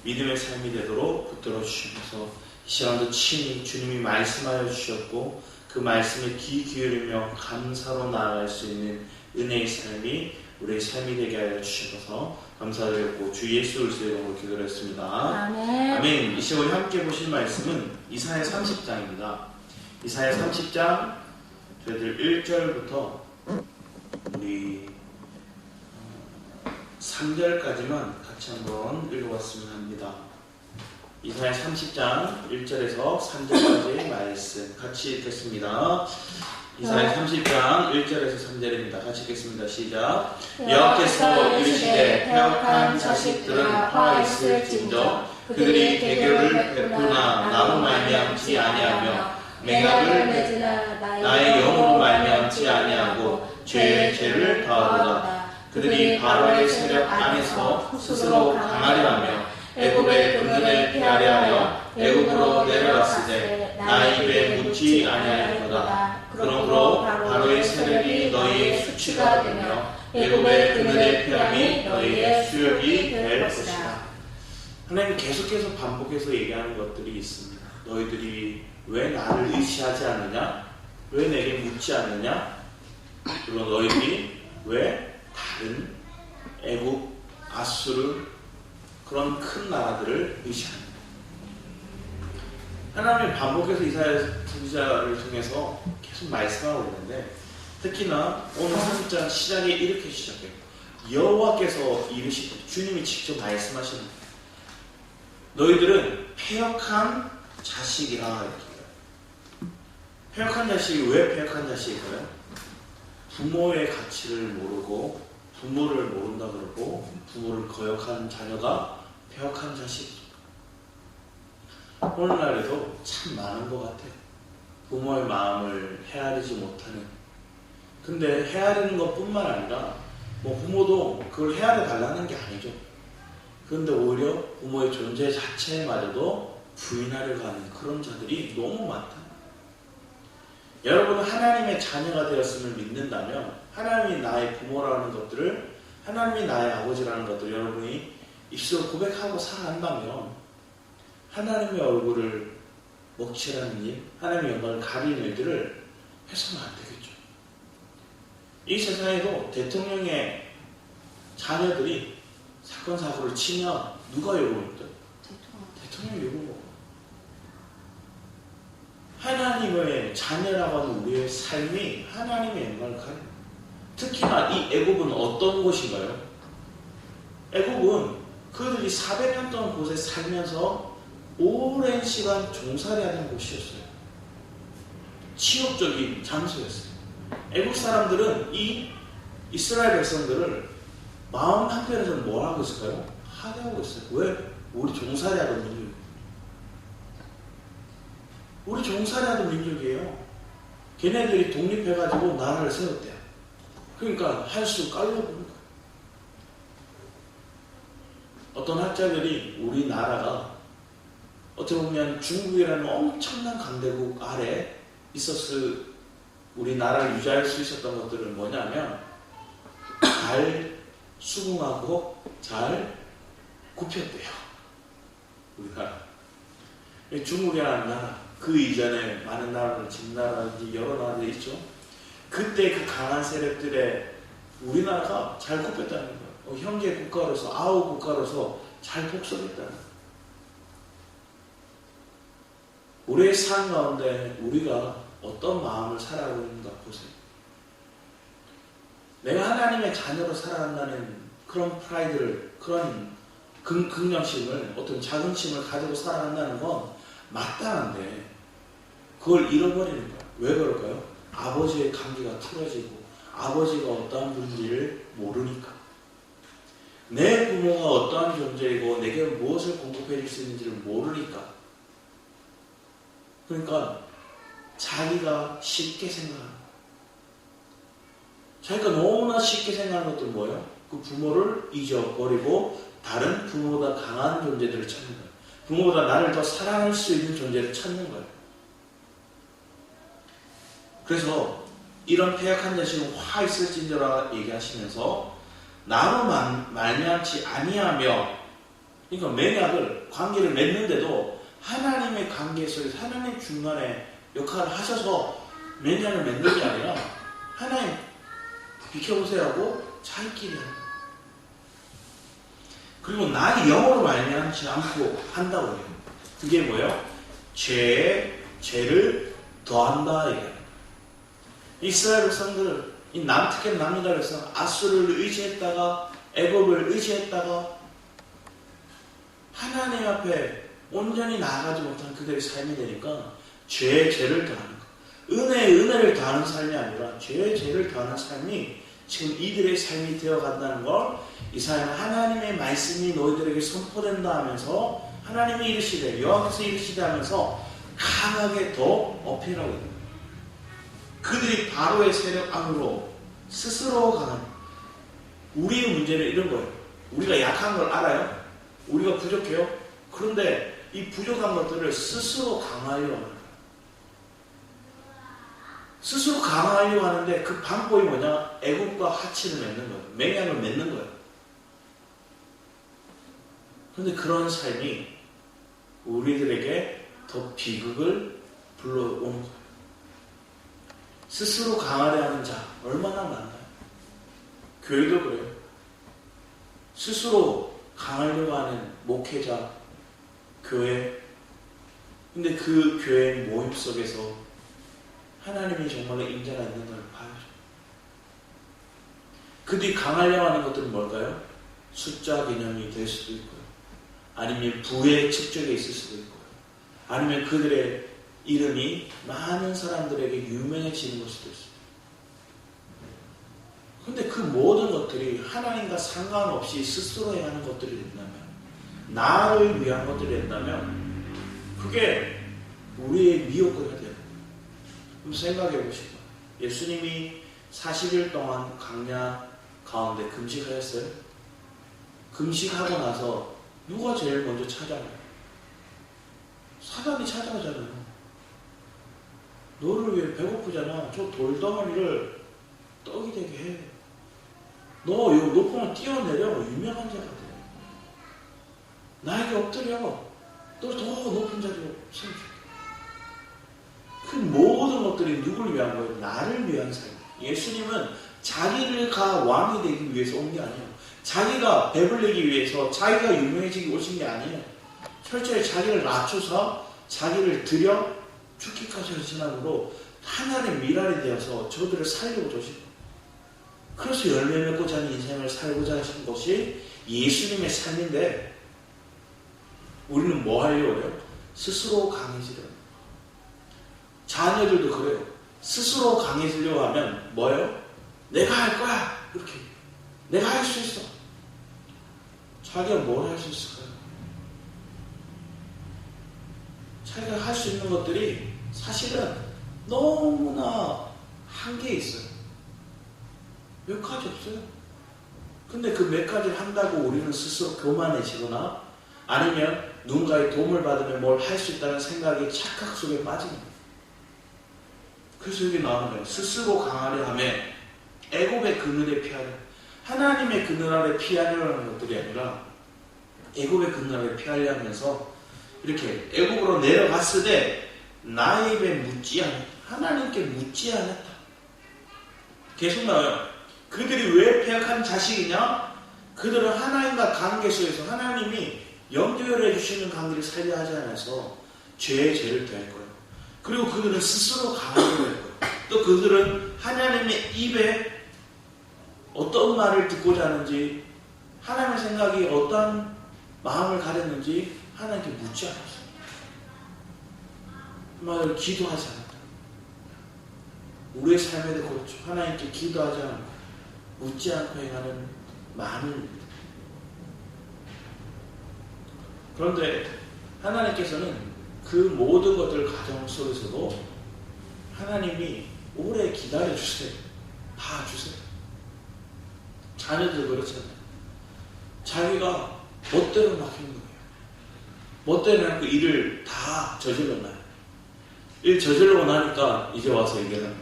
믿음의 삶이 되도록 붙들어 주시면서 이 시간도 친히 주님이 말씀하여 주셨고 그 말씀에 귀 기울이며 감사로 나아갈 수 있는 은혜의 삶이 우리의 삶이 되게 하여 주셔서 감사드렸고 주 예수 그리스도의 이름으로 기도했습니다. 아멘. 아멘. 이 시간 우리 함께 보실 말씀은 이사야 30장입니다. 이사야 30장 저희들 1절부터 우리 3절까지만 같이 한번 읽어봤으면 합니다. 이사야 30장 1절에서 3절까지의 말씀 같이 읽겠습니다. 이사야 30장 1절에서 3절입니다. 같이 읽겠습니다. 시작. 여호와께서 이르시되 패역한 자식들은 화 있을진저 그들이 대교를 베푸나 나로 말미암지 아니하며 맹약을 맺으나 나의 영으로 말미암지 아니하고 죄의 죄를 더하도다. 그들이 바로의 세력 안에서 스스로 강하려 하며 애굽의 근근을 피하려 하여 애굽으로 내려갔으되 나의 입에 묻지 아니하였도다. 그러므로 바로의 세력이 너희의 수치가 되며 애굽의 근근을 피함이 너희의 수욕이 될 것이다. 하나님 계속해서 반복해서 얘기하는 것들이 있습니다. 너희들이 왜 나를 의지하지 않느냐? 왜 내게 묻지 않느냐? 그리고 너희들이 왜 다른 애굽, 아수르 그런 큰 나라들을 의지하는 하나님이 반복해서 이사야 선지자를 통해서 계속 말씀하고 있는데 특히나 오늘 30장 시작에 이렇게 시작해요. 여호와께서 이르시되 주님이 직접 말씀하시는 거예요. 너희들은 패역한 자식이라 이렇게. 패역한 자식이 왜 패역한 자식일까요? 부모의 가치를 모르고 부모를 모른다 그러고 부모를 거역한 자녀가 패역한 자식이죠. 오늘날에도 참 많은 것 같아요. 부모의 마음을 헤아리지 못하는. 근데 헤아리는 것뿐만 아니라 뭐 부모도 그걸 헤아려 달라는 게 아니죠. 그런데 오히려 부모의 존재 자체마저도 부인하려고 하는 그런 자들이 너무 많다. 여러분은 하나님의 자녀가 되었음을 믿는다면 하나님이 나의 부모라는 것들을 하나님이 나의 아버지라는 것들을 여러분이 입술로 고백하고 살아간다면 하나님의 얼굴을 먹칠하는 일, 하나님의 영광을 가리는 일들을 해서는 안 되겠죠. 이 세상에도 대통령의 자녀들이 사건 사고를 치면 누가 욕을 먹죠? 대통령이 욕을 먹어요. 하나님의 자녀라고 하는 우리의 삶이 하나님의 영광을 가립니다. 특히나 이 애굽은 어떤 곳인가요? 애굽은 그들이 400년 동안 그곳에 살면서 오랜 시간 종살이하는 곳이었어요. 치욕적인 장소였어요. 애굽 사람들은 이 이스라엘 백성들을 마음 한편에서는 뭘 하고 있을까요? 하대하고 있어요. 왜? 우리 종살이하던 민족. 우리 종살이하던 민족이에요. 걔네들이 독립해가지고 나라를 세웠대요. 그러니까 할 수 깔려보는 거예요. 어떤 학자들이 우리나라가 어떻게 보면 중국이라는 엄청난 강대국 아래 있었을 우리나라를 유지할 수 있었던 것들은 뭐냐면 잘 수긍하고 잘 굽혔대요. 우리나라. 중국이라는 나라, 그 이전에 많은 나라들, 진나라든지 여러 나라들이 있죠. 그때 그 강한 세력들의 우리나라가 잘 굽혔다는 거예요. 형제 국가로서, 아우 국가로서 잘 복속했다는 거예요. 우리의 삶 가운데 우리가 어떤 마음을 살아가고 있는가 보세요. 내가 하나님의 자녀로 살아간다는 그런 프라이드를, 그런 긍정심을, 어떤 자긍심을 가지고 살아간다는 건 마땅한데 그걸 잃어버리는 거야. 왜 그럴까요? 아버지의 감기가 틀어지고 아버지가 어떠한 분인지를 모르니까. 내 부모가 어떠한 존재이고 내게 무엇을 공급해 줄 수 있는지를 모르니까. 그러니까 자기가 쉽게 생각하는 거야. 자기가 너무나 쉽게 생각하는 것들은 뭐예요? 그 부모를 잊어버리고 다른 부모보다 강한 존재들을 찾는 거예요. 부모보다 나를 더 사랑할 수 있는 존재를 찾는 거예요. 그래서 이런 패역한 자식은 화 있을진저라 얘기하시면서 나로 말미암지 아니하며 그러니까 맹약을, 관계를 맺는데도 하나님의 관계 속에서 하나님 중간에 역할을 하셔서 맹약을 맺는 게 아니라 하나님 비켜보세요 하고 자기끼리 하는 거예요. 그리고 나의 영으로 말미암지 않고 한다고 해요. 그게 뭐예요? 죄를 더한다 이거예요. 이스라엘 백성들, 특히 남유다 백성, 아수르를 의지했다가 애굽을 의지했다가 하나님 앞에 온전히 나아가지 못한 그들의 삶이 되니까 죄를 더하는 거. 은혜를 더하는 삶이 아니라 죄를 더하는 삶이 지금 이들의 삶이 되어간다는 걸 이사야는 하나님의 말씀이 너희들에게 선포된다 하면서 하나님이 이르시되 여호와께서 이르시되 하면서 강하게 더 어필하고 있는 거예요. 그들이 바로의 세력 안으로 스스로 가는, 우리의 문제는 이런 거예요. 우리가 약한 걸 알아요. 우리가 부족해요. 그런데 이 부족한 것들을 스스로 강화하려고 하는 거예요. 스스로 강화하려고 하는데 그 방법이 뭐냐? 애국과 하치를 맺는 거예요. 맹약을 맺는 거예요. 그런데 그런 삶이 우리들에게 더 비극을 불러오는 거예요. 스스로 강하려 하는 자 얼마나 많나요? 교회도 그래요. 스스로 강하려고 하는 목회자, 교회. 근데 그 교회 모임 속에서 하나님이 정말로 임재가 있는 걸 봐야죠. 그들이 강하려고 하는 것들은 뭘까요? 숫자 개념이 될 수도 있고요. 아니면 부의 측적에 있을 수도 있고요. 아니면 그들의 이름이 많은 사람들에게 유명해지는 걸 수도 있습니다. 그런데 그 모든 것들이 하나님과 상관없이 스스로 해야 하는 것들이 된다면, 나를 위한 것들이 된다면 그게 우리의 미혹거리가 돼요. 한번 생각해 보시고, 예수님이 40일 동안 광야 가운데 금식하셨어요? 금식하고 나서 누가 제일 먼저 찾아가요? 사단이 찾아가잖아요. 너를 위해 배고프잖아. 저 돌덩어리를 떡이 되게 해. 너 이 높은 뛰어내려. 유명한 자가 돼. 나에게 엎드려. 너 더 높은 자리로 세워줄게. 그 모든 것들이 누구를 위한 거예요? 나를 위한 삶. 예수님은 자기가 왕이 되기 위해서 온 게 아니에요. 자기가 배불리기 위해서, 자기가 유명해지기 오신 게 아니에요. 철저히 자기를 낮춰서 자기를 들여 죽기까지 하시나으로 하나님의 미랄이 되어서 저들을 살리고 오시고, 그래서 열매 맺고자 하는 인생을 살고자 하신 것이 예수님의 삶인데, 우리는 뭐 하려고 해요? 스스로 강해지려고. 자녀들도 그래요. 스스로 강해지려고 하면 뭐예요? 내가 할 거야. 이렇게. 내가 할 수 있어. 자기가 뭘 할 수 있을까요? 자기가 할 수 있는 것들이 사실은 너무나 한계에 있어요. 몇 가지 없어요. 근데 그 몇 가지를 한다고 우리는 스스로 교만해지거나 아니면 누군가의 도움을 받으면 뭘 할 수 있다는 생각이 착각 속에 빠지는 거예요. 그래서 여기 나오는 거예요. 스스로 강하려 하면 애굽의 그늘에 피하려. 하나님의 그늘 아래 피하려는 것들이 아니라 애굽의 그늘 아래 피하려 하면서 이렇게 애굽으로 내려갔을 때 나의 입에 묻지 않았다. 하나님께 묻지 않았다. 계속 나와요. 그들이 왜 패역한 자식이냐? 그들은 하나님과 관계 속에서 하나님이 연결해 주시는 관계를 살려 하지 않아서 죄를 더할 거예요. 그리고 그들은 스스로 강하게 될 거예요. 또 그들은 하나님의 입에 어떤 말을 듣고자 하는지, 하나님의 생각이 어떤 마음을 가렸는지 하나님께 묻지 않았어요. 말을 기도하지 않았다. 우리의 삶에도 그렇죠. 하나님께 기도하지 않고 묻지 않고 행하는 많은 일입니다. 그런데 하나님께서는 그 모든 것들 가정 속에서도 하나님이 오래 기다려주세요. 봐주세요. 자녀들 그렇잖아요. 자기가 멋대로 막 하는 거예요. 멋대로 하고 일을 다 저질러놔요. 일 저질러고 나니까 이제 와서 얘기하는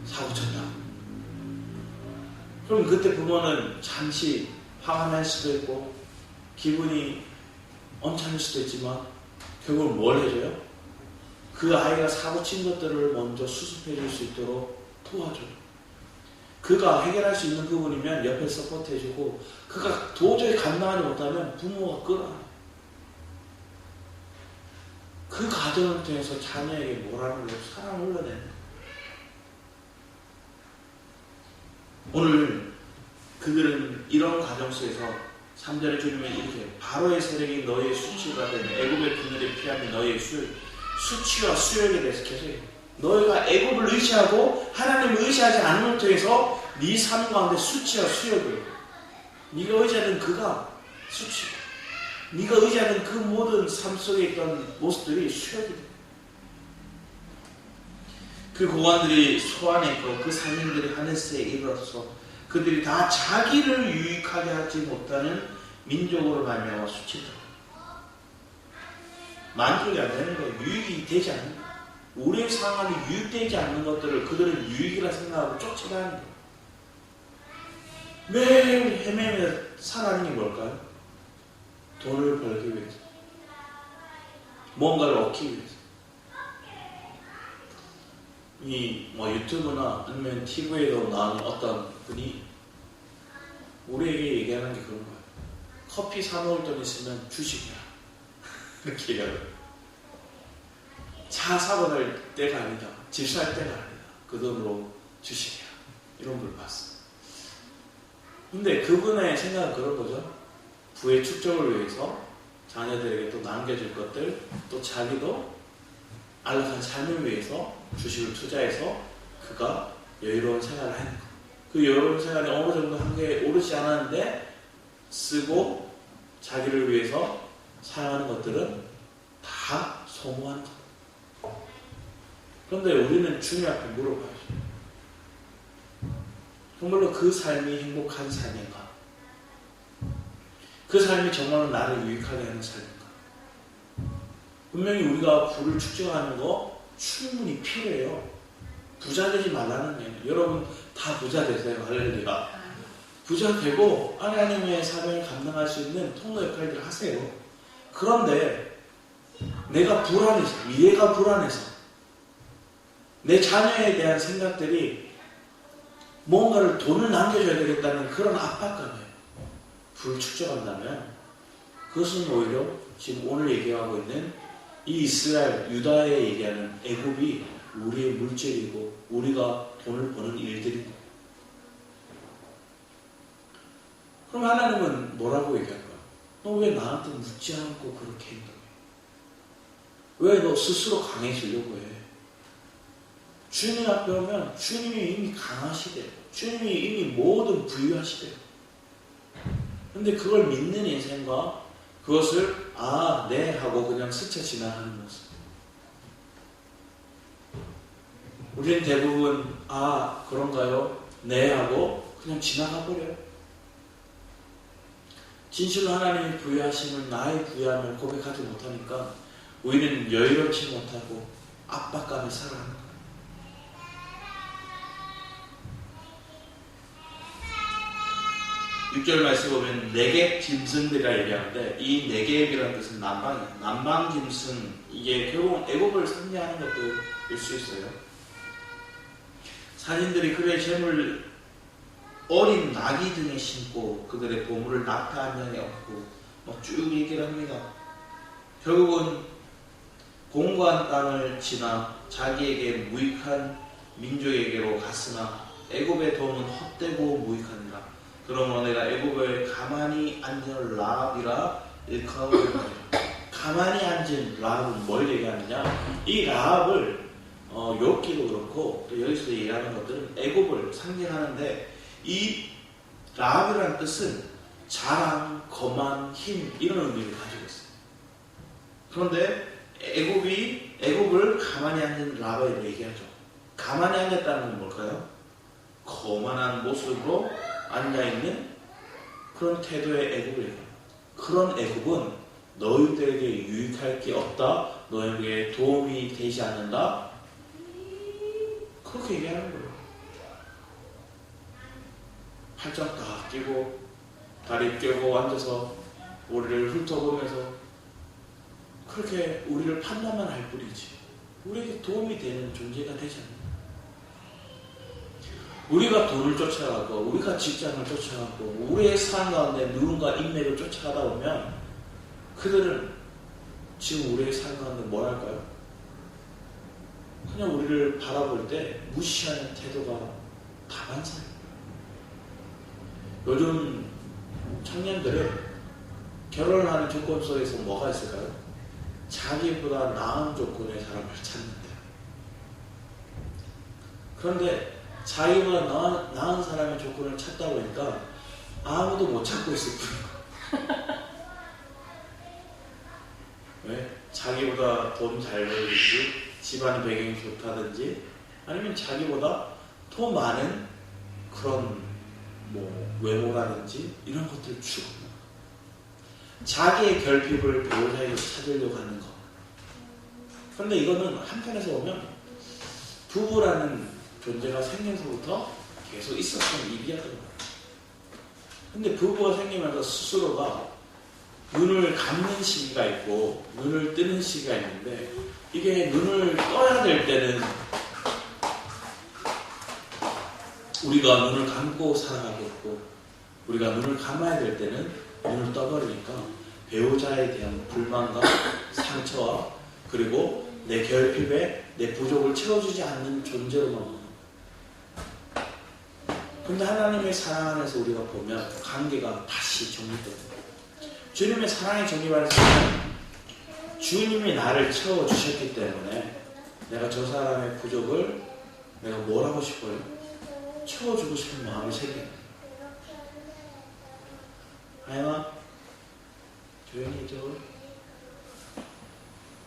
사고 쳤다. 그럼 그때 부모는 잠시 화가 날 수도 있고 기분이 언짢을 수도 있지만 결국 뭘 해줘요? 그 아이가 사고 친 것들을 먼저 수습해 줄 수 있도록 도와줘요. 그가 해결할 수 있는 부분이면 옆에 서포트 해주고, 그가 도저히 감당하지 못하면 부모가 끌어안아요. 그 과정을 통해서 자녀에게 뭐라는 거예요? 사랑을 흘러내는 거예요. 오늘 그들은 이런 과정 속에서 3절에 주님은 이렇게 바로의 세력이 너희의 수치가 되는 애굽의 그늘의 피함이 너희의 수치와 수욕에 대해서 계속 너희가 애굽을 의지하고 하나님을 의지하지 않는 것 통해서 네 삶 가운데 수치와 수욕을, 네가 의지하는 그가 수치고 네가 의지하는 그 모든 삶 속에 있던 모습들이 수욕이 돼. 그 고관들이 소환했고 그 상인들이 하네스에 이르러서 그들이 다 자기를 유익하게 하지 못하는 민족으로 말미암아 수치다. 만족이 안 되는 거예요. 유익이 되지 않는 거예요. 우리의 상황이 유익되지 않는 것들을 그들은 유익이라 생각하고 쫓아가는 거예요. 매일 헤매며 살아가는 게 뭘까요? 돈을 벌기 위해서, 뭔가를 얻기 위해서. 이 유튜브나 아니면 TV에도 나오는 어떤 분이 우리에게 얘기하는 게 그런 거예요. 커피 사 먹을 돈 있으면 주식이야. 이렇게 얘기하거든요. 차 사고 날 때가 아니다. 집 살 때가 아니다. 그 돈으로 주식이야. 이런 걸 봤어. 근데 그분의 생각은 그런 거죠. 부의 축적을 위해서 자녀들에게 또 남겨줄 것들, 또 자기도 안락한 삶을 위해서 주식을 투자해서 그가 여유로운 생활을 하는 것. 그 여유로운 생활이 어느 정도 한계에 오르지 않았는데 쓰고 자기를 위해서 사용하는 것들은 다 소모하는 것. 그런데 우리는 주님 앞에 물어봐야죠. 정말로 그 삶이 행복한 삶인가? 그 삶이 정말로 나를 유익하게 하는 삶인가? 분명히 우리가 부를 축적하는 거 충분히 필요해요. 부자 되지 말라는 얘기예요. 여러분 다 부자 되세요. 할렐루야. 부자 되고 하나님의 사명을 감당할 수 있는 통로 역할들을 하세요. 그런데 내가 불안해서, 미래가 불안해서 내 자녀에 대한 생각들이 뭔가를 돈을 남겨줘야 되겠다는 그런 압박감이에요. 부를 축적한다면 그것은 오히려 지금 오늘 얘기하고 있는 이 이스라엘, 유다에 얘기하는 애굽이 우리의 물질이고 우리가 돈을 버는 일들입니다. 그럼 하나님은 뭐라고 얘기할까요? 너 왜 나한테 묻지 않고 그렇게 행동해? 왜 너 스스로 강해지려고 해? 주님 앞에 오면 주님이 이미 강하시대요. 주님이 이미 모든 부유하시대요. 근데 그걸 믿는 인생과 그것을 네 하고 그냥 스쳐 지나가는 모습. 우리는 대부분 그런가요? 네 하고 그냥 지나가 버려요. 진실로 하나님이 부유하시는 나의 부유함을 고백하지 못하니까 우리는 여유롭지 못하고 압박감에 살아가는 거예요. 6절 말씀 보면 네겝 짐승들이라 얘기하는데 이 네겝이라는 뜻은 남방이에요. 남방 짐승, 이게 결국 애굽을 상징하는 것도일 수 있어요. 산인들이 그의 재물 어린 나귀 등에 심고 그들의 보물을 낙타 한 명에 얻고 쭉 얘기를 합니다. 결국은 공고한 땅을 지나 자기에게 무익한 민족에게로 갔으나 애굽의 도움은 헛되고 무익하니라. 그러므로 내가 애굽에 가만히 앉은 라합이라 일컬어버린다. 가만히 앉은 라합은 뭘 얘기하느냐? 이 라합을 욥기도 그렇고 또 여기서 얘기하는 것들은 애굽을 상징하는데 이 라합이라는 뜻은 자랑, 거만, 힘 이런 의미를 가지고 있어요. 그런데 애굽을 가만히 앉은 라합을 얘기하죠. 가만히 앉았다는 건 뭘까요? 거만한 모습으로 앉아있는 그런 태도의 애굽을 얘기합니다. 그런 애굽은 너희들에게 유익할 게 없다, 너희에게 도움이 되지 않는다, 그렇게 얘기하는 거예요. 팔짱 딱 끼고 다리 껴고 앉아서 우리를 훑어보면서 그렇게 우리를 판단만 할 뿐이지 우리에게 도움이 되는 존재가 되지 않는다. 우리가 돈을 쫓아가고 우리가 직장을 쫓아가고 우리의 삶 가운데 누군가 인맥을 쫓아가다 보면 그들은 지금 우리의 삶 가운데 뭘 할까요? 그냥 우리를 바라볼 때 무시하는 태도가 다반사예요. 요즘 청년들은 결혼하는 조건 속에서 뭐가 있을까요? 자기보다 나은 조건의 사람을 찾는다. 그런데 자기보다 나은 사람의 조건을 찾다 보니까 아무도 못 찾고 있을 뿐이고 왜? 자기보다 돈 잘 벌든지 집안 배경이 좋다든지 아니면 자기보다 더 많은 그런 외모라든지 이런 것들을 추구합니다. 자기의 결핍을 배우자에게 찾으려고 하는 것. 그런데 이거는 한편에서 보면 부부라는 존재가 생겨서부터 계속 있었던 일이었던 거예요. 근데 부부가 생기면서 스스로가 눈을 감는 시기가 있고 눈을 뜨는 시기가 있는데 이게 눈을 떠야 될 때는 우리가 눈을 감고 살아가고 있고 우리가 눈을 감아야 될 때는 눈을 떠버리니까 배우자에 대한 불만과 상처와 그리고 내 결핍에 내 부족을 채워주지 않는 존재로만 보는. 근데 하나님의 사랑 안에서 우리가 보면 관계가 다시 정립됩니다. 주님의 사랑의 정립 안에서 주님이 나를 채워주셨기 때문에 내가 저 사람의 부족을 내가 뭘 하고 싶어요? 채워주고 싶은 마음이 생깁니다. 하영아 조용히 해줘.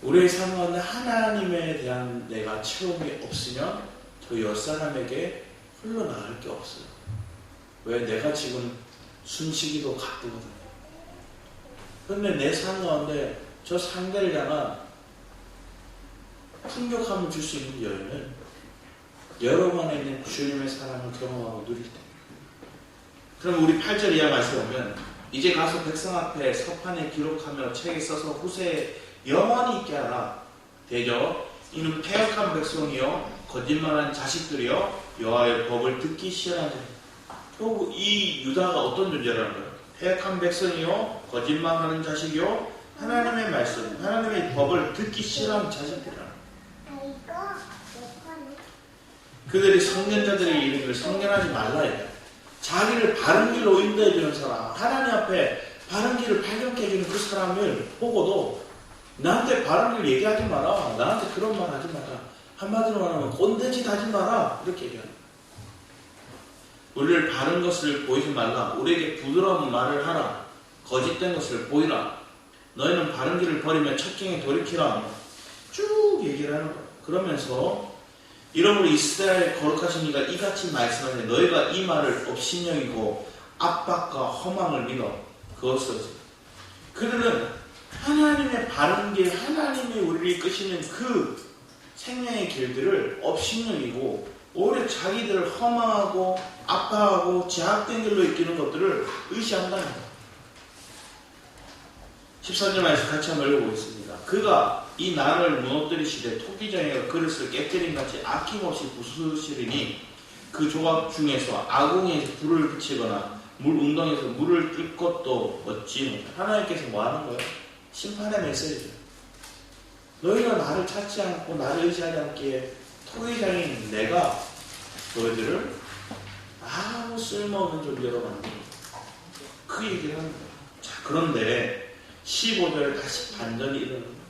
우리의 삶 가운데 하나님에 대한 내가 채움이 없으면 저 옆사람에게 흘러나갈 게 없어요. 왜? 내가 지금 숨쉬기도 바쁘거든요. 그런데 내 삶 가운데 저 상대를 향한 풍족함을 줄 수 있는 여유는 여러분 안에 있는 주님의 사랑을 경험하고 누릴 때. 그럼 우리 8절 이하 말씀 보면 이제 가서 백성 앞에 서판에 기록하며 책에 써서 후세에 영원히 있게 하라. 대저 이는 패역한 백성이요 거짓말한 자식들이요 여호와의 법을 듣기 싫어하는. 결국 이 유다가 어떤 존재라는 거예요? 패역한 백성이요 거짓말하는 자식이요 하나님의 말씀 하나님의 법을 듣기 싫어하는 자식들이라는 거예요. 그들이 성견자들의 이름을 성견하지 말라 해요. 자기를 바른 길로 인도해주는 사람, 하나님 앞에 바른 길을 발견해 해주는 그 사람을 보고도 나한테 바른 길 얘기하지 마라, 나한테 그런 말 하지 마라, 한마디로 말하면 꼰대짓 하지 마라 이렇게 얘기합니다. 우리를 바른 것을 보이지 말라, 우리에게 부드러운 말을 하라, 거짓된 것을 보이라, 너희는 바른 길을 버리며 첫경에 돌이키라 쭉 얘기를 하는 거예요. 그러면서 이러므로 이스라엘 거룩하신 이가 이같이 말씀하되 너희가 이 말을 업신여기고 압박과 허망을 믿어 그것을 그들은 하나님의 바른 길 하나님이 우리를 이끄시는 그 생명의 길들을 업신여기고 오히려 자기들을 허망하고 압박하고 제약된 길로 이끄는 것들을 의시한다는 거예요. 13절 말씀 같이 한번 읽어보겠습니다. 그가 이 나라를 무너뜨리시되 토기장애가 그릇을 깨뜨린 같이 아낌없이 부수시리니 그 조각 중에서 아궁이에서 불을 붙이거나 물 웅덩이에서 물을 뜰 것도 없지. 하나님께서 뭐 하는 거예요? 심판의 메시지죠. 너희가 나를 찾지 않고 나를 의지하지 않기에 토기장애인 내가 너희들을 아무 쓸모없는 존재로 만들어. 그 얘기를 하는 거예요. 자, 그런데 15절에 다시 반전이 일어납니다.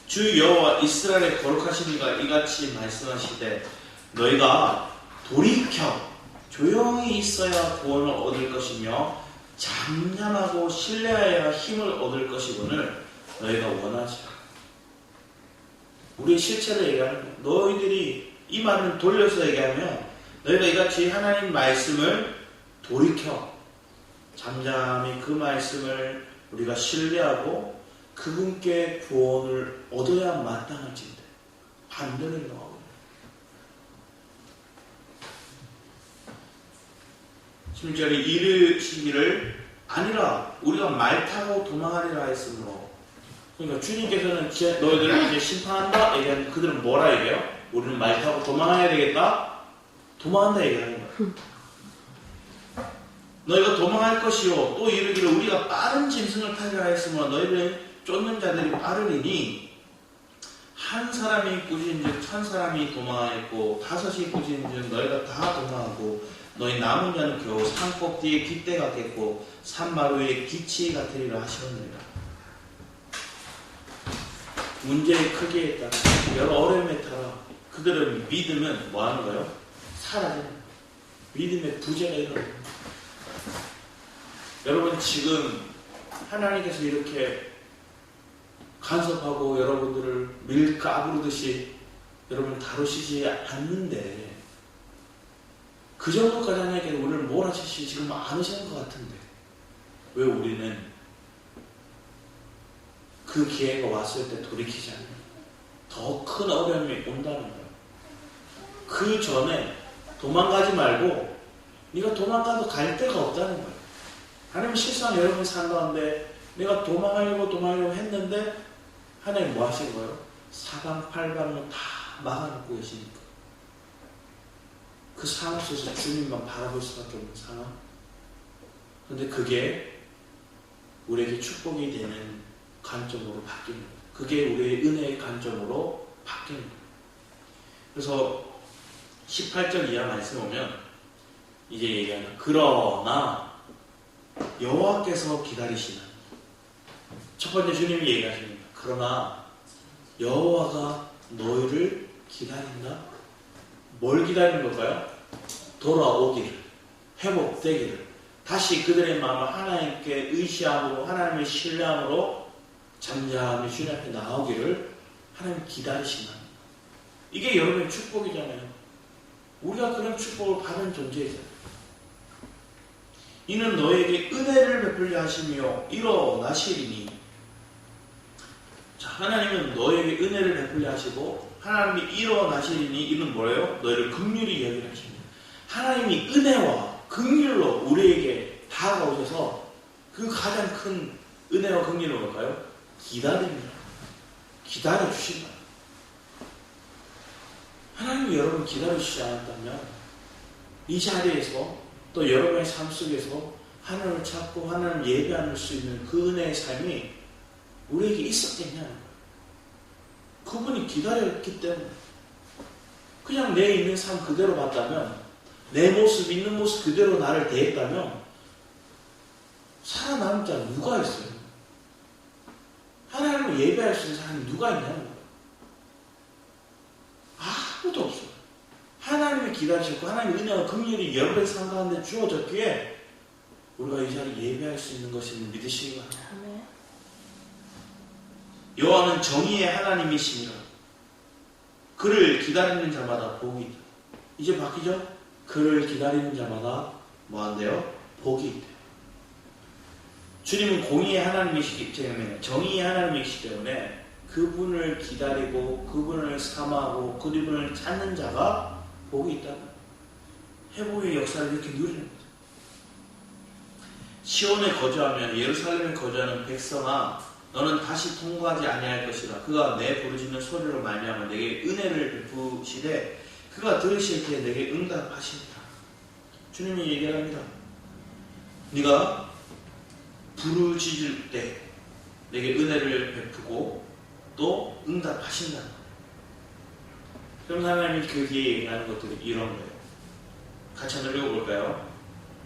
주 여호와 이스라엘의 거룩하신 이가 이같이 말씀하시되 너희가 돌이켜 조용히 있어야 구원을 얻을 것이며 잠잠하고 신뢰하여야 힘을 얻을 것이거늘 너희가 원하지 않아. 우리의 실체를 얘기하는 거예요. 너희들이 이 말을 돌려서 얘기하면 너희가 이같이 하나님 말씀을 돌이켜 잠잠히 그 말씀을 우리가 신뢰하고 그분께 구원을 얻어야 마땅할진데 반대를 나오고 16절에 이르시기를 아니라 우리가 말 타고 도망하리라 했으므로 그러니까 주님께서는 너희들을 이제 심판한다 얘기하는 그들은 뭐라 얘기해요? 우리는 말 타고 도망해야 되겠다? 도망한다 얘기하는 거예요. 너희가 도망할 것이요 또 이르기를 우리가 빠른 짐승을 타게 하였으므로 너희를 쫓는 자들이 빠르리니 한 사람이 꾸짖은즉 천 사람이 도망하였고 다섯이 꾸짖은즉 너희가 다 도망하고 너희 남은 자는 겨우 산 꼭대기에 깃대 같겠고 산마루에 기치 같으리라 하시느니라. 문제의 크기에 따라 여러 어려움에 따라 그들은 믿으면 뭐 하는 거예요? 사라지는 거예요. 믿음의 부재가 일어나요. 여러분 지금 하나님께서 이렇게 간섭하고 여러분들을 밀가부르듯이 여러분 다루시지 않는데 그 정도까지 하나님께 우리를 몰아치시지 지금 않으시는 것 같은데 왜 우리는 그 기회가 왔을 때 돌이키지 않는 더 큰 어려움이 온다는 거예요. 그 전에 도망가지 말고 네가 도망가도 갈 데가 없다는 거예요. 하나님 실상 여러분이 산 가운데 내가 도망하려고 했는데 하나님 뭐 하신 거예요? 사방팔방을 다 막아놓고 계시니까 그 상황 속에서 주님만 바라볼 수밖에 없는 상황. 그런데 그게 우리에게 축복이 되는 관점으로 바뀌는 거예요. 그게 우리의 은혜의 관점으로 바뀌는 거예요. 그래서 18절 이하 말씀 오면 이제 얘기하는 그러나 여호와께서 기다리시는 첫 번째 주님이 얘기하십니다. 그러나 여호와가 너희를 기다린다. 뭘 기다리는 걸까요? 돌아오기를, 회복되기를, 다시 그들의 마음을 하나님께 의시함으로 하나님의 신뢰함으로 잠잠히 주님 앞에 나오기를 하나님 기다리신다. 이게 여러분의 축복이잖아요. 우리가 그런 축복을 받은 존재이잖아요. 이는 너에게 은혜를 베풀려 하시며 일어나시리니. 자, 하나님은 너에게 은혜를 베풀려 하시고 하나님이 일어나시리니 이는 뭐예요? 너희를 긍휼히 여기라 하십니다. 하나님이 은혜와 긍휼로 우리에게 다가오셔서 그 가장 큰 은혜와 긍휼은 뭘까요? 기다립니다. 기다려주신다. 하나님이 여러분 기다려주시지 않았다면 이 자리에서 또 여러분의 삶 속에서 하나님을 찾고 하나님을 예배할 수 있는 그 은혜의 삶이 우리에게 있었겠냐는 거예요. 그분이 기다렸기 때문에 그냥 내 있는 삶 그대로 봤다면 내 모습 있는 모습 그대로 나를 대했다면 살아남은 자는 누가 있어요? 하나님을 예배할 수 있는 사람이 누가 있냐는 거예요. 아무도 없어요. 하나님이 기다리셨고 하나님의 은혜와 긍휼이 여러분의 삶 가운데 주어졌기에 우리가 이 자리에 예배할 수 있는 것임을 믿으시기 바랍니다. 여호와는 정의의 하나님이시니라. 그를 기다리는 자마다 복이 있다. 이제 바뀌죠? 그를 기다리는 자마다 뭐한대요? 복이 있대요. 주님은 공의의 하나님이시기 때문에 정의의 하나님이시기 때문에 그분을 기다리고 그분을 사모하고 그분을 찾는 자가 복이 있다는 회복의 역사를 이렇게 누리는 거죠. 시온에 거주하면 예루살렘에 거주하는 백성아 너는 다시 통과하지 아니할 것이라. 그가 내 부르짖는 소리로 말미암아 내게 은혜를 베푸시되 그가 들으실 때 내게 응답하시리라. 주님이 얘기를 합니다. 네가 부르짖을 때 내게 은혜를 베푸고 또 응답하신다. 그럼 하나님이 그 뒤에 얘기하는 것들이 이런 거예요. 같이 한번 읽어볼까요?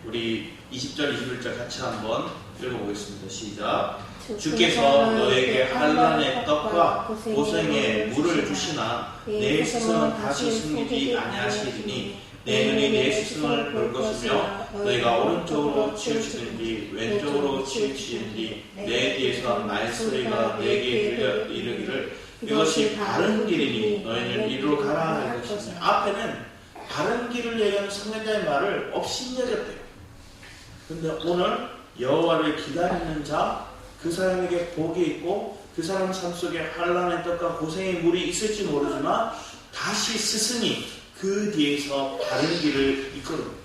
우리 20절, 21절 같이 한번 읽어보겠습니다. 시작. 주께서 너에게 한란의 떡과 고생의 물을 주시나 내 스승은 다시 숨기지 아니하시리니 내 눈이 내 스승을 볼 것이며 너희가 오른쪽으로 치우치든지 왼쪽으로 치우치든지 내 뒤에서 말소리가 내게 들려 이르기를 이것이 바른 길이니 너희는 이리로 가라 할 것이며 앞에는 바른 길을 얘기하는 선생자의 말을 업신여겼대요. 근데 오늘 여호와를 기다리는 자 그 사람에게 복이 있고 그 사람 삶 속에 한란의 떡과 고생의 물이 있을지 모르지만 다시 스승이 그 뒤에서 바른 길을 이끌어줍니다.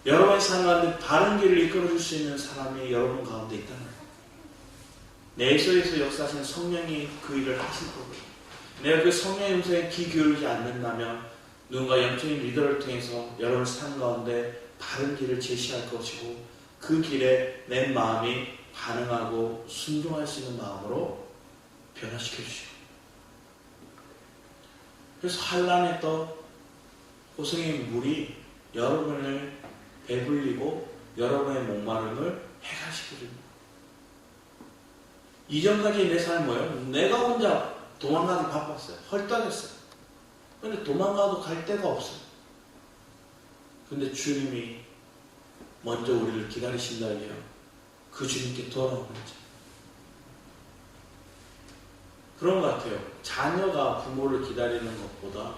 여러분의 삶 가운데 바른 길을 이끌어줄 수 있는 사람이 여러분 가운데 있다는 거예요. 내 속에서 역사하신 성령이 그 일을 하실 거고요. 내가 그 성령의 음성에 귀 기울이지 않는다면 누군가 영적인 리더를 통해서 여러분 삶 가운데 바른 길을 제시할 것이고 그 길에 내 마음이 반응하고 순종할 수 있는 마음으로 변화시켜 주시고, 그래서 한란에 떠 호성의 물이 여러분을 배불리고 여러분의 목마름을 해결시켜줍니다. 이전까지 내 삶은 뭐예요? 내가 혼자 도망가기 바빴어요. 헐떡했어요. 근데 도망가도 갈 데가 없어요. 근데 주님이 먼저 우리를 기다리신다면 그 주님께 돌아오는 거죠. 그런 것 같아요. 자녀가 부모를 기다리는 것보다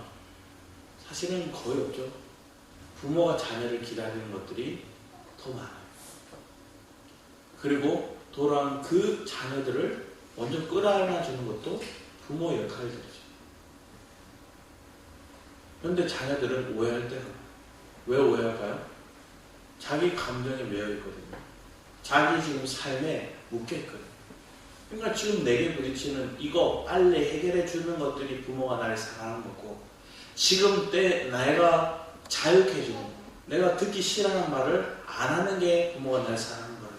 사실은 거의 없죠. 부모가 자녀를 기다리는 것들이 더 많아요. 그리고 돌아온 그 자녀들을 먼저 끌어안아주는 것도 부모의 역할이죠. 그런데 자녀들은 오해할 때가 많아요. 왜 오해할까요? 자기 감정에 매여 있거든요. 자기 지금 삶에 묶여 있거든요. 그러니까 지금 내게 부딪히는 이거 빨리 해결해 주는 것들이 부모가 나를 사랑하는 거고, 지금 때 내가 자극해 주는 거, 내가 듣기 싫어하는 말을 안 하는 게 부모가 나를 사랑하는 거예요.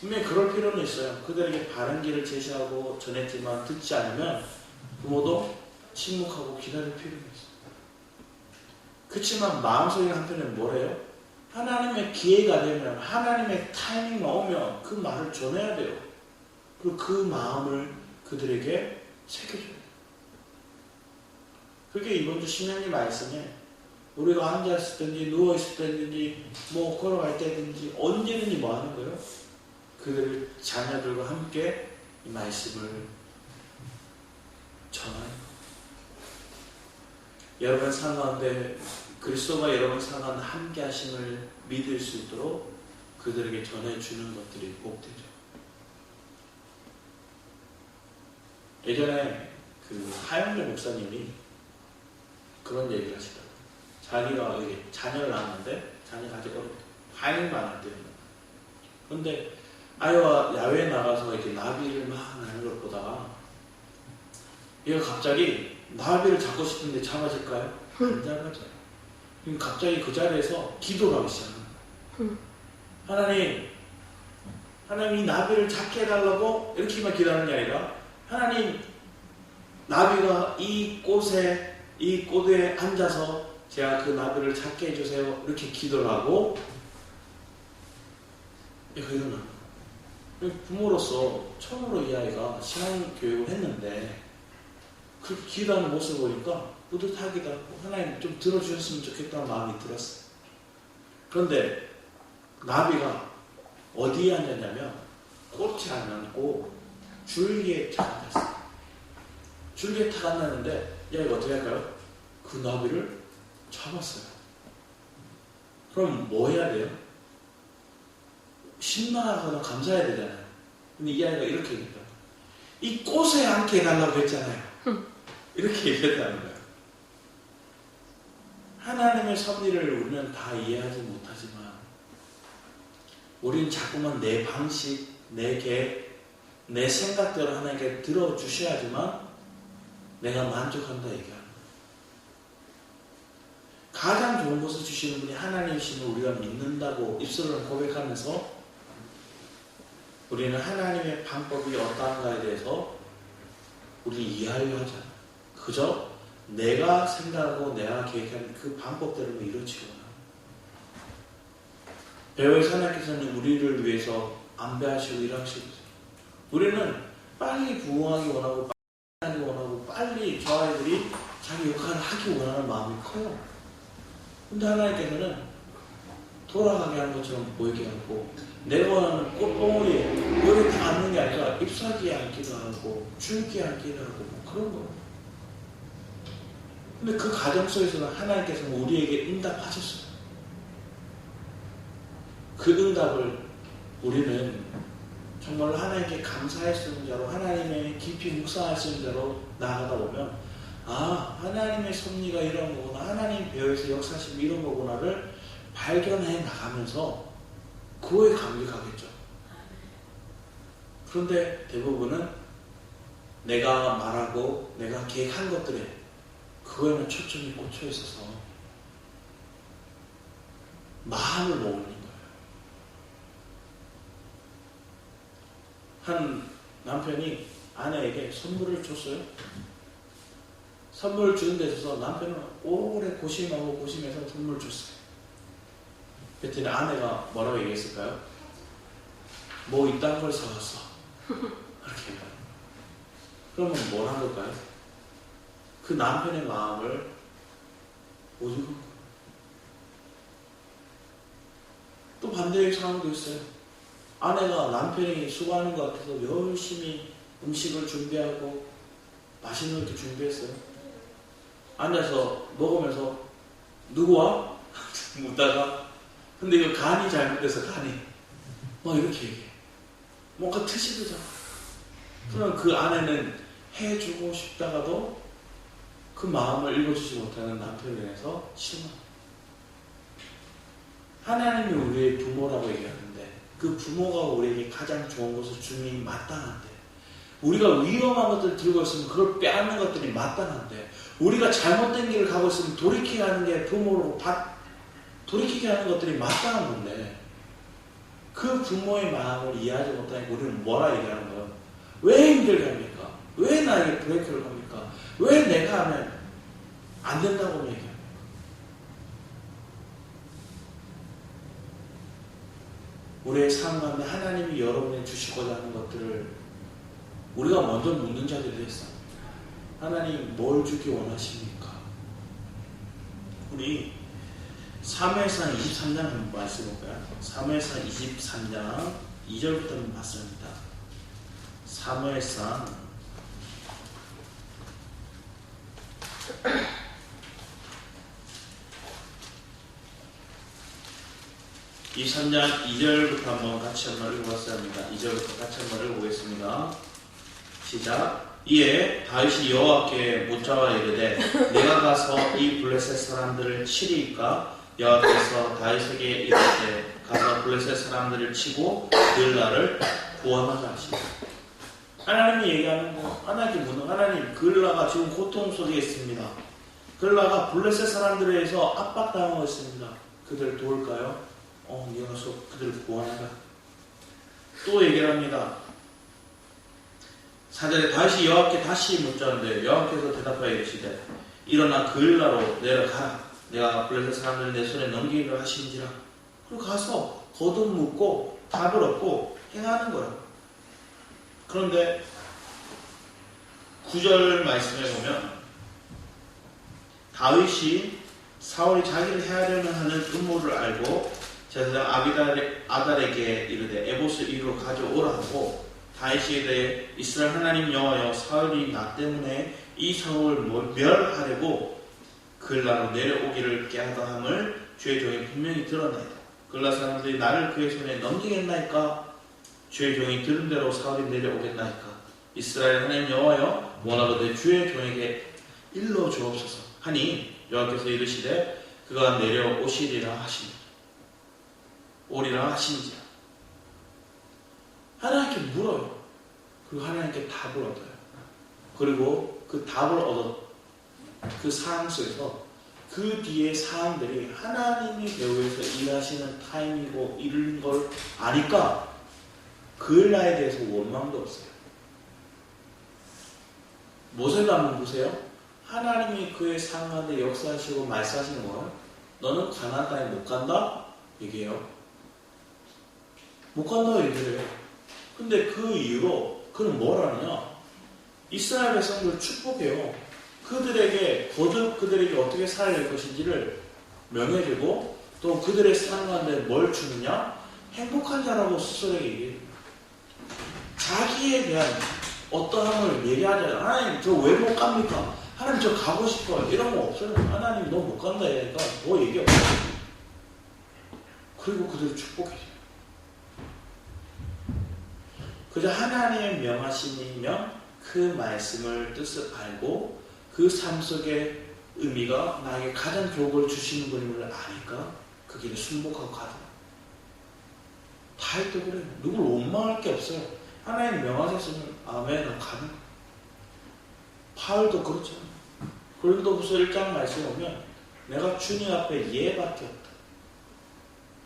분명히 그럴 필요는 있어요. 그들에게 바른 길을 제시하고 전했지만 듣지 않으면 부모도 침묵하고 기다릴 필요가 있어요. 그렇지만 마음속에 한편은 뭐래요? 하나님의 기회가 되면, 하나님의 타이밍이 오면 그 말을 전해야 돼요. 그리고 그 마음을 그들에게 새겨줘야 돼요. 그게 이번 주 신앙의 말씀에 우리가 앉아있을 때든지 누워있을 때든지 뭐 걸어갈 때든지 언제든지 뭐 하는 거예요? 그들 자녀들과 함께 이 말씀을 전하는 거예요. 여러분 삶 가운데 그리스도가 여러분 삶 가운데 함께 하심을 믿을 수 있도록 그들에게 전해주는 것들이 복되죠. 예전에 그 하영재 목사님이 그런 얘기를 하시더라고요. 자기가 자녀를 낳았는데 자녀가 아직 어려워요. 반응이 많을 때는. 그런데 아이와 야외에 나가서 이렇게 나비를 막 나는 걸 보다가 얘가 갑자기 나비를 잡고 싶은데 잡아질까요? 안 잡아져요. 그럼 갑자기 그 자리에서 기도를 하기 시작합니다. 하나님 이 나비를 잡게 해달라고 이렇게만 기도하는 게 아니라, 하나님 나비가 이 꽃에 앉아서 제가 그 나비를 잡게 해주세요. 이렇게 기도를 하고 얘가 일어나는 거예요. 부모로서 처음으로 이 아이가 신앙교육을 했는데 그렇게 기도하는 모습을 보니까 뿌듯하기도 하고 하나님 좀 들어주셨으면 좋겠다는 마음이 들었어요. 그런데 나비가 어디에 앉았냐면 꽃에 안 앉고 줄기에 탁 앉았어요. 줄기에 탁 앉았는데 얘가 어떻게 할까요? 그 나비를 잡았어요. 그럼 뭐 해야 돼요? 신나거나 감사해야 되잖아요. 근데 이 아이가 이렇게 얘기했다. 이 꽃에 앉게 해달라고 했잖아요. 이렇게 얘기했다는 거예요. 하나님의 섭리를 우리는 다 이해하지 못하지만 우리는 자꾸만 내 방식, 내 계획, 내 생각대로 하나님께 들어주셔야지만 내가 만족한다 얘기합니다. 가장 좋은 것을 주시는 분이 하나님이심을 우리가 믿는다고 입술로 고백하면서 우리는 하나님의 방법이 어떠한가에 대해서 우리 이해하려 하잖아요. 그저 내가 생각하고 내가 계획하는 그 방법대로만 이루어지거나. 배우의 하나님께서는 우리를 위해서 안배하시고 일하시고 있어요. 우리는 빨리 부흥하기 원하고 빨리 하기 원하고 빨리 저 아이들이 자기 역할을 하기 원하는 마음이 커요. 근데 하나님께서는 돌아가게 하는 것처럼 보이게 하고 내가 원하는 꽃봉오리에 여기 다 앉는 게 아니라 잎사귀에 앉기도 하고 줄기에 앉기도 하고 뭐 그런 거예요. 근데 그 과정 속에서는 하나님께서는 우리에게 응답하셨어요. 그 응답을 우리는 정말로 하나님께 감사할 수 있는 자로, 하나님의 깊이 묵상할 수 있는 자로 나아가다 보면, 아, 하나님의 섭리가 이런 거구나, 하나님 배우에서 역사하심이 이런 거구나를 발견해 나가면서 그거에 감격하겠죠. 그런데 대부분은 내가 말하고 내가 계획한 것들에 그거에는 초점이 꽂혀 있어서 마음을 모으는 거예요. 한 남편이 아내에게 선물을 줬어요. 선물을 주는 데 있어서 남편은 오래 고심하고 고심해서 선물을 줬어요. 그랬더니 아내가 뭐라고 얘기했을까요? 뭐 이딴 걸 사왔어. 그렇게 해요. 그러면 뭘 한 걸까요? 그 남편의 마음을 못 읽은 거예요. 또 반대의 상황도 있어요. 아내가 남편이 수고하는 것 같아서 열심히 음식을 준비하고 맛있는 것도 준비했어요. 앉아서 먹으면서 누구 와? 묻다가 근데 이거 간이 잘못돼서 간이 이렇게 얘기해. 뭔가 트시더잖아. 그럼 그 아내는 해주고 싶다가도 그 마음을 읽어주지 못하는 남편에 대해서 실망. 하나님이 우리의 부모라고 얘기하는데 그 부모가 우리에게 가장 좋은 것을 주니 마땅한데 우리가 위험한 것들을 들고 있으면 그걸 빼앗는 것들이 마땅한데 우리가 잘못된 길을 가고 있으면 돌이키게 하는 게 부모로 돌이키게 하는 것들이 마땅한 건데 그 부모의 마음을 이해하지 못하니까 우리는 뭐라 얘기하는 거예요? 왜 힘들게 합니까? 왜 나에게 브레이크를 겁니까? 왜 내가 하면 안 된다고 얘기합니까? 우리의 삶 가운데 하나님이 여러분에 주시고자 하는 것들을 우리가 먼저 묻는 자들이 됐어. 하나님 뭘 주기 원하십니까? 우리 사무엘상 23장 한번 말씀해볼까요? 사무엘상 23장 2절부터 한번 봤습니다. 사무엘상 23장 2절부터 한번 같이 한번 읽어봤어야 합니다. 2절부터 같이 한번 읽어보겠습니다. 시작. 이에 다윗이 여호와께 묻자와 이르되 내가 가서 이 블레셋 사람들을 치리이까? 여호와께서 다윗에게 이르되 가서 블레셋 사람들을 치고 그을라를 구원하라 하시니라. 하나님이 얘기하는 거, 하나님께 묻는 하나님, 그을라가 지금 고통 속에 있습니다. 그을라가 블레셋 사람들에 의해서 압박당하고 있습니다. 그들을 도울까요? 네가 가서 그들을 구원하라. 또 얘기를 합니다. 4절에 다시 여호와께 다시 묻자는데 여호와께서 대답하여 이르시되 일어나 그을라로 내려가라. 내가 블레셋 사람들을 내 손에 넘기기를 하신지라. 그리고 가서 거듭 묻고 답을 얻고 행하는 거예요. 그런데 9절 말씀에 보면 다윗이 사울이 자기를 해야 되는 하는 음모를 알고 제사장 아달에게 이르되 에봇을 이리로 가져오라 하고 다윗에 대해 이스라엘 하나님 여호와여 사울이 나 때문에 이 성을 멸하려고 그을라로 내려오기를 깨하다 함을 주의 종이 분명히 들었나이다. 그을라 사람들이 나를 그의 손에 넘기겠나이까? 주의 종이 들은 대로 사울이 내려오겠나이까? 이스라엘 하나님 여호와여 원하거든 주의 종에게 일러 주옵소서 하니 여호와께서 이르시되 그가 내려오시리라 하시니 오리라 하시니지라. 하나님께 물어요. 그리고 하나님께 답을 얻어요. 그리고 그 답을 얻어 그 상황 속에서 그 뒤에 사람들이 하나님이 배후에서 일하시는 타임이고 이런 걸 아니까 그을라에 대해서 원망도 없어요. 모세도 한번 보세요. 하나님이 그의 삶 가운데 역사하시고 말씀하시는 거예요. 너는 가나안 땅에 못 간다? 얘기해요. 못 간다고 얘기를 해요. 근데 그 이유로 그는 뭘 하느냐? 이스라엘 백성들을 축복해요. 그들에게 거듭 그들에게 어떻게 살아야 될 것인지를 명해주고 또 그들의 삶 가운데 뭘 주느냐? 행복한 자라고 스스로에게 얘기해요. 자기에 대한 어떠함을 얘기하잖아요. 하나님 저 왜 못 갑니까? 하나님 저 가고 싶어요. 이런 거 없어요. 하나님 너 못 간다 얘기하니까 뭐 얘기 없어요. 그리고 그들을 축복해줘요. 그저 하나님의 명하심이면 그 말씀을 뜻을 알고 그 삶 속의 의미가 나에게 가장 좋은 걸 주시는 분임을 아니까 그 길에 순복하고 가더라. 다윗도 그래요. 누굴 원망할 게 없어요. 하나님 명하셨으면 아멘 가는. 바울도 그렇잖아요. 고린도후서 1장 말씀 보면 내가 주님 앞에 예밖에 없다.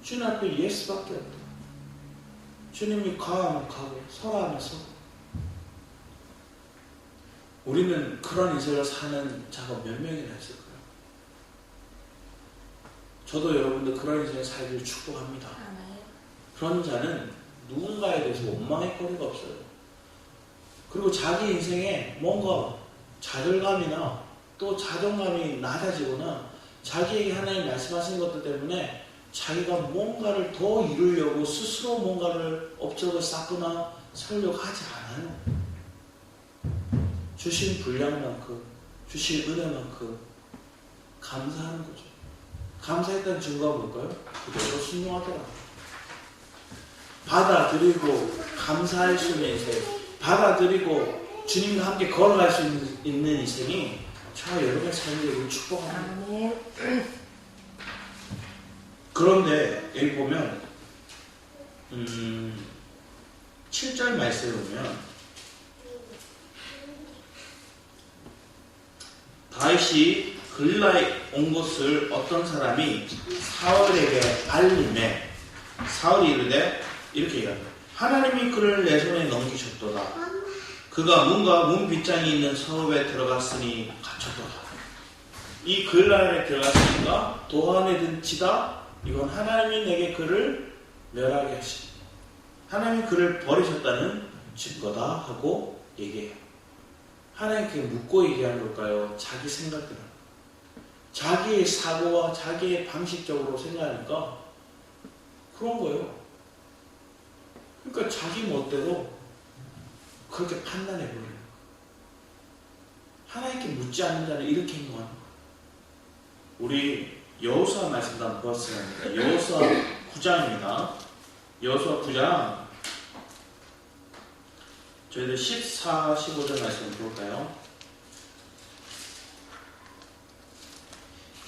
주님 앞에 예수밖에 없다. 주님이 가하면 가고 서라 하면 서고. 우리는 그런 인생을 사는 자가 몇 명이나 있을까요? 저도 여러분들 그런 인생을 살기를 축복합니다. 그런 자는 누군가에 대해서 원망할 거리가 없어요. 그리고 자기 인생에 뭔가 좌절감이나 또 자존감이 낮아지거나 자기에게 하나님 말씀하신 것들 때문에 자기가 뭔가를 더 이루려고 스스로 뭔가를 업적을 쌓거나 살려고 하지 않아요. 주신 분량만큼, 주신 은혜만큼 감사하는 거죠. 감사했다는 증거가 뭘까요? 그대로 순종하더라. 받아들이고 감사할 수 있는 인생, 받아들이고 주님과 함께 걸어갈 수 있는 인생이 저와 여러분의 삶을 축복합니다. 그런데 여기 보면 7절 말씀을 보면 다윗이 글라에 온 것을 어떤 사람이 사울에게 알림해 사울이 이르되 이렇게 얘기합니다. 하나님이 그를 내 손에 넘기셨도다. 그가 문 빗장이 있는 성읍에 들어갔으니 갇혔도다. 이 글라에 들어갔으니까 도안에 든 지다. 이건 하나님이 내게 그를 멸하게 하시니 하나님이 그를 버리셨다는 증거다 하고 얘기해요. 하나님께 묻고 얘기하는 걸까요? 자기 생각대로 자기의 사고와 자기의 방식적으로 생각하니까 그런 거예요. 그러니까 자기 멋대로 그렇게 판단해버려요. 하나님께 묻지 않는 자는 이렇게 행동하는 거예요. 우리 여호수아 말씀도 한번 보았어야 합니다. 여호수아 9장입니다. 여호수아 9장 저희들 14, 15절 말씀 볼까요?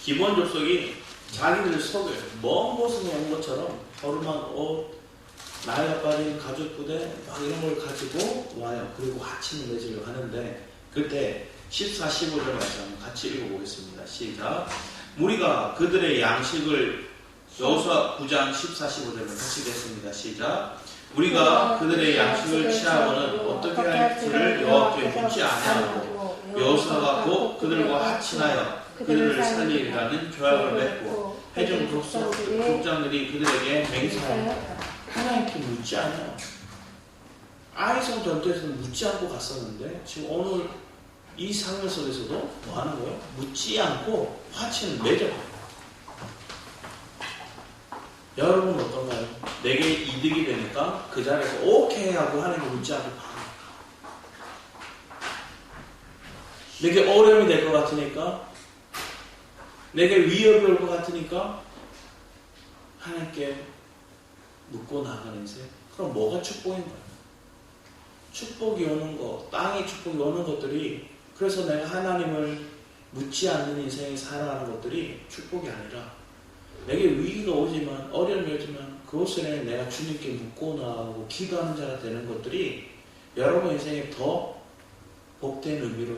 기본 족속이 자기들 속에 먼 곳에서 온 것처럼 허름한 옷, 나이가 빠진 가죽 부대 막 이런 걸 가지고 와요. 그리고 하침을 맺으려고 하는데 그때 14, 15절 말씀 같이 읽어보겠습니다. 시작. 무리가 그들의 양식을 여호수아 9장 14, 15절을 같이 읽겠습니다. 시작. 우리가 그들의 양식을 취하고는 어떻게 할지를 여호와께 묻지 아니하고 여호수아가 곧 그들과 합친하여 그들을 살리라는 조약을 맺고 회중 족장들이 그들에게 맹세하였다. 하나님께 묻지 않아요. 아이성 전투에서는 묻지 않고 갔었는데 지금 오늘 이 상황 속에서도 뭐 하는 거예요? 묻지 않고 화친을 맺어요. 여러분은 어떤가요? 내게 이득이 되니까 그 자리에서 오케이 하고 하나님께 묻지 않고 가. 내게 어려움이 될 것 같으니까 내게 위협이 올 것 같으니까 하나님께 묻고 나가는 인생. 그럼 뭐가 축복인 거예요? 축복이 오는 거, 땅의 축복이 오는 것들이 그래서 내가 하나님을 묻지 않는 인생을 살아가는 것들이 축복이 아니라 내게 위기가 오지만 어려움이 오지만 그것을 내가 주님께 묻고 나가고 기도하는 자가 되는 것들이 여러분 인생에 더 복된 의미로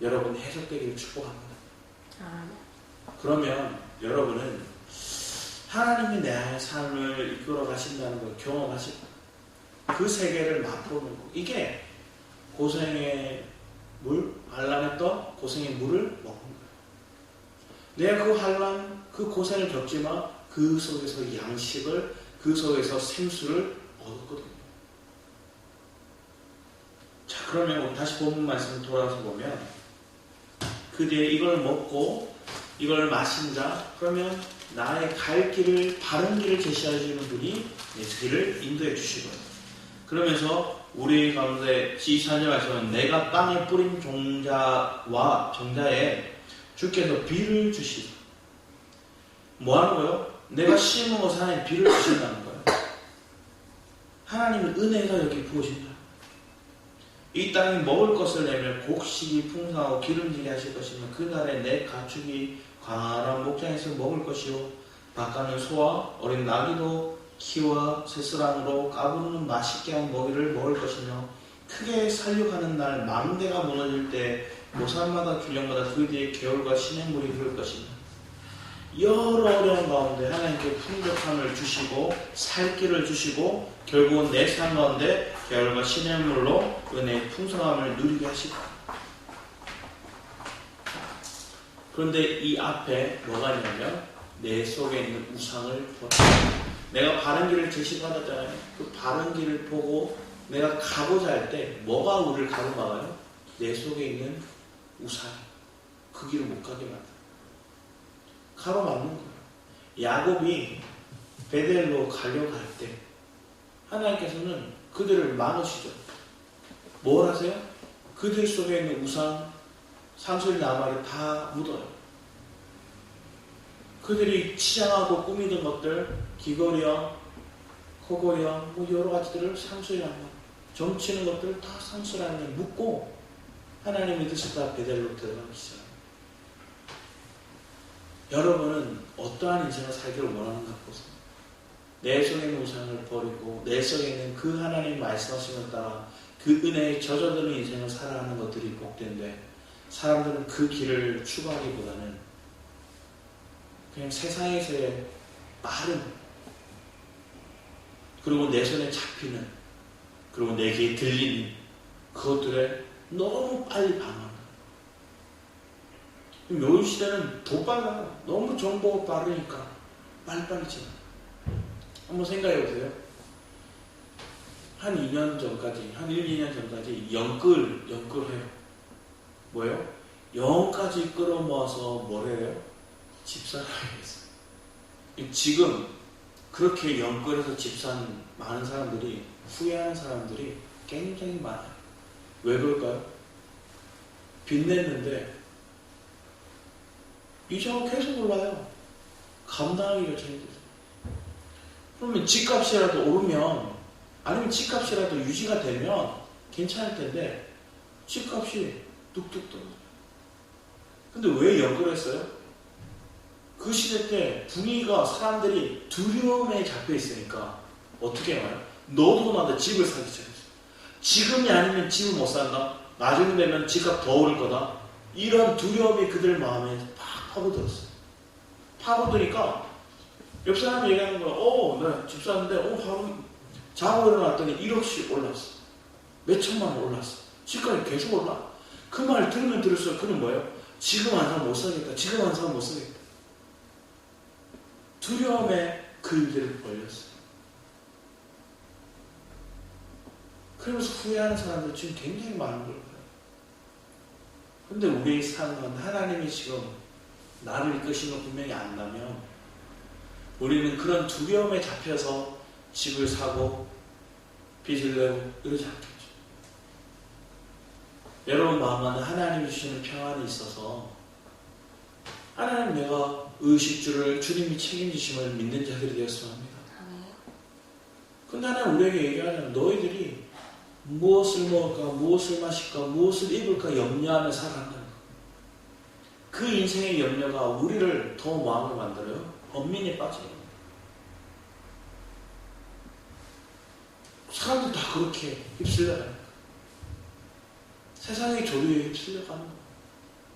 여러분 해석되기를 축복합니다. 그러면 여러분은 하나님이 내 삶을 이끌어 가신다는 걸 경험하시고 그 세계를 맛보는 거. 이게 고생의 물, 환란의 떡, 고생의 물을 먹는 거예요. 내가 그 환란, 그 고생을 겪지만 그 속에서 양식을, 그 속에서 생수를 얻었거든요. 자, 그러면 다시 본문 말씀 돌아서 보면 그 뒤에 이걸 먹고 이걸 마신 자, 그러면 나의 갈 길을, 바른 길을 제시해 주시는 분이 내 길을 인도해 주시거든요. 그러면서 우리 가운데 24절 말씀은 내가 땅에 뿌린 종자와 정자에 주께서 비를 주시다. 뭐 하는 거예요? 내가 심은 것에 하나님 비를 주신다는 거예요. 하나님은 은혜가 여기 부어진다. 이 땅에 먹을 것을 내면 곡식이 풍성하고 기름지게 하실 것이며 그날에 내 가축이 광활한 목장에서 먹을 것이요 바깥은 소와 어린 나귀도 키와 새수랑으로 까부는 맛있게 한 먹이를 먹을 것이며 크게 살육하는 날 망대가 무너질 때 모산마다 균형마다 그 뒤에 개울과 시냇물이 흐를 것이며 여러 어려운 가운데 하나님께 풍족함을 주시고 살 길을 주시고 결국은 내 삶 가운데 개울과 시냇물로 은혜의 풍성함을 누리게 하시고 그런데 이 앞에 뭐가 있냐면 내 속에 있는 우상을 보라. 내가 바른 길을 제시받았잖아요. 그 바른 길을 보고 내가 가고자 할 때 뭐가 우리를 가로막아요? 내 속에 있는 우상이 그 길을 못 가게 만들어요. 가로막는 거예요. 야곱이 베델로 가려고 할 때 하나님께서는 그들을 막으시죠. 뭘 하세요? 그들 속에 있는 우상, 상수리 나무를 다 묻어요. 그들이 치장하고 꾸미던 것들, 귀걸이형, 코걸이형, 뭐 여러 가지들을 상수리나무, 점치는 것들을 다 상수리나무에 묻고 하나님의 뜻을 다 베델로 들어가기 시작합니다. 여러분은 어떠한 인생을 살기를 원하는가 보세요. 내 속에 있는 우상을 버리고 내 속에 있는 그 하나님 말씀하심을 따라 그 은혜에 젖어드는 인생을 살아가는 것들이 복된데 사람들은 그 길을 추구하기보다는 그냥 세상에서의 빠른 그리고 내 손에 잡히는 그리고 내 귀에 들리는 그것들에 너무 빨리 반응합니다. 요즘 시대는 더 빨라요. 너무 정보가 빠르니까 빨리빨리 지나. 한번 생각해 보세요. 한 2년 전까지, 한 1, 2년 전까지 영끌해요. 뭐예요? 영까지 끌어모아서 뭘 해요? 집사를 하겠어요. 지금 그렇게 영끌해서 집사하는 많은 사람들이 후회하는 사람들이 굉장히 많아요. 왜 그럴까요? 빚냈는데 이자가 계속 올라요. 감당하기가 잘 힘들어요. 그러면 집값이라도 오르면 아니면 집값이라도 유지가 되면 괜찮을 텐데 집값이 뚝뚝 떨어져요. 근데 왜 연끌했어요? 그 시대 때 분위기가 사람들이 두려움에 잡혀 있으니까 어떻게 해요? 너도 나도 집을 사기 시작했어요. 지금이 아니면 집을 못 산다. 나중에 되면 집값 더 오를 거다. 이런 두려움이 그들 마음에 팍 파고들었어요. 파고드니까 옆 사람이 얘기하는 거야. 나 집 샀는데 바로 자고 일어났더니 1억씩 올랐어. 몇 천만 원 올랐어. 집값이 계속 올라. 그 말 들으면 들을수록 그는 뭐예요? 지금 안 사면 못 사겠다. 지금 안 사면 못 사겠다. 두려움에 그 일들을 벌렸어요. 그러면서 후회하는 사람들 지금 굉장히 많은 걸 봐요. 근데 우리의 삶은 하나님이 지금 나를 이끄시는 거 분명히 안다면 우리는 그런 두려움에 잡혀서 집을 사고 빚을 내고 이러지 않겠죠. 여러분 마음 안에 하나님이 주시는 평안이 있어서 하나님 내가 의식주를 주님이 책임지심을 믿는 자들이 되었으면 합니다. 근데 하나님 우리에게 얘기하는 너희들이 무엇을 먹을까, 무엇을 마실까, 무엇을 입을까 염려하며 살아간다는 것. 그 인생의 염려가 우리를 더 마음을 만들어요. 번민에 빠져요. 사람들 다 그렇게 휩쓸려가요. 세상의 조류에 휩쓸려가는 거예요.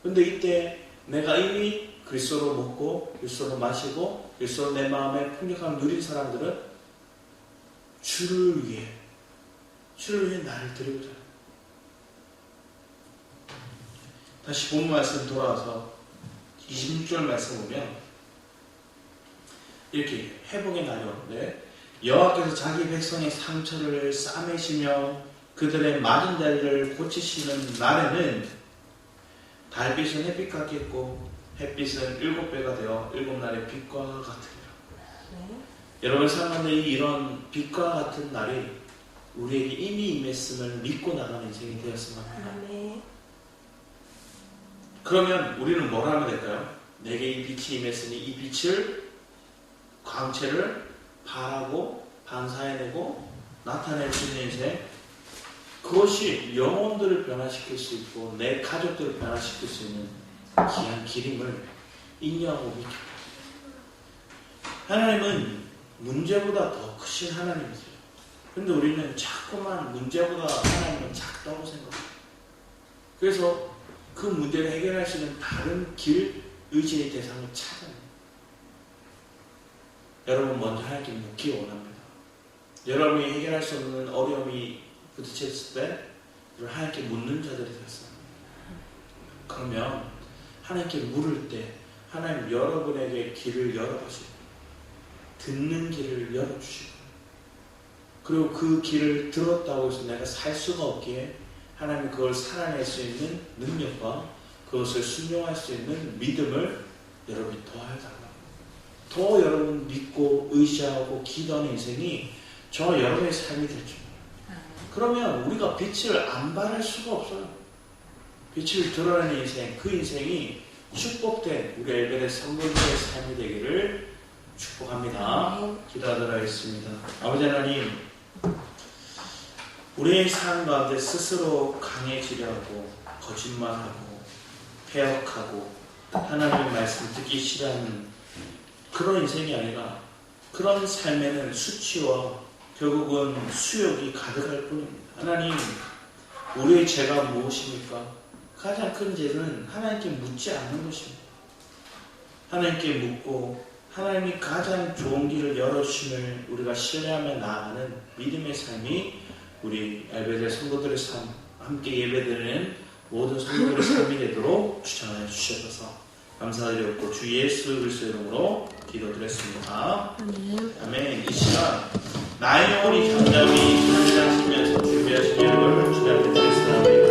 근데 이때 내가 이미 그리스도로 먹고 그리스도로 마시고 그리스도로 내 마음에 풍족함을 누린 사람들은 주를 위해 나를 드리고자 해요. 다시 본문 말씀 돌아와서 26절 말씀 보면 이렇게 회복의 날이 오는데 여호와께서 자기 백성의 상처를 싸매시며 그들의 맞은 자리를 고치시는 날에는 달빛은 햇빛 같겠고 햇빛은 7배가 되어 7날의 빛과 같으리라. 여러분 삶 가운데 이런 빛과 같은 날이 우리에게 이미 임했음을 믿고 나가는 인생이 되었으면 합니다. 그러면 우리는 뭘 하면 될까요? 내게 이 빛이 임했으니 이 빛을 광채를 바라고 반사해내고 나타낼 수 있는 인생, 그것이 영혼들을 변화시킬 수 있고 내 가족들을 변화시킬 수 있는 귀한 길임을 인정하고 믿습니다. 하나님은 문제보다 더 크신 하나님이세요. 근데 우리는 자꾸만 문제보다 하나님은 작다고 생각해요. 그래서 그 문제를 해결할 수 있는 다른 길, 의지의 대상을 찾아요. 여러분 먼저 하나님께 묻기 원합니다. 여러분이 해결할 수 없는 어려움이 부딪혔을 때 하나님께 묻는 자들이 되었어요. 그러면 하나님께 물을 때 하나님 여러분에게 길을 열어주시고 듣는 길을 열어주시고 그리고 그 길을 들었다고 해서 내가 살 수가 없기에 하나님 그걸 살아낼 수 있는 능력과 그것을 순종할 수 있는 믿음을 여러분이 더해달라고. 더 여러분 믿고 의지하고 기도하는 인생이 저 여러분의 삶이 될 줄. 그러면 우리가 빛을 안 발할 수가 없어요. 빛을 드러내는 인생, 그 인생이 축복된 우리 엘베레 성도들의 삶이 되기를 축복합니다. 기도하도록 하겠습니다. 아버지 하나님, 우리의 삶 가운데 스스로 강해지려 하고 거짓말하고 폐역하고 하나님의 말씀 듣기 싫어하는 그런 인생이 아니라 그런 삶에는 수치와 결국은 수욕이 가득할 뿐입니다. 하나님, 우리의 죄가 무엇입니까? 가장 큰 죄는 하나님께 묻지 않는 것입니다. 하나님께 묻고 하나님이 가장 좋은 길을 열어주심을 우리가 신뢰하며 나아가는 믿음의 삶이 우리 엘베레 성도들의 삶, 함께 예배드리는 모든 성도들의 삶이 되도록 추천하여 주셔서 감사드렸고 주 예수 그리스도의 이름으로 기도드렸습니다. 아멘. 이 시간 나의 영혼이 잠잠히 잠잠하시면서 준비하신 여러분을 기다려드리겠습니다.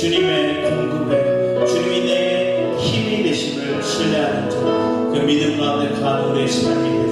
주님의 공급에 주님이 내 힘이 되심을 신뢰하는 자, 그 믿음 가운데 가는 우리의 시간입니다.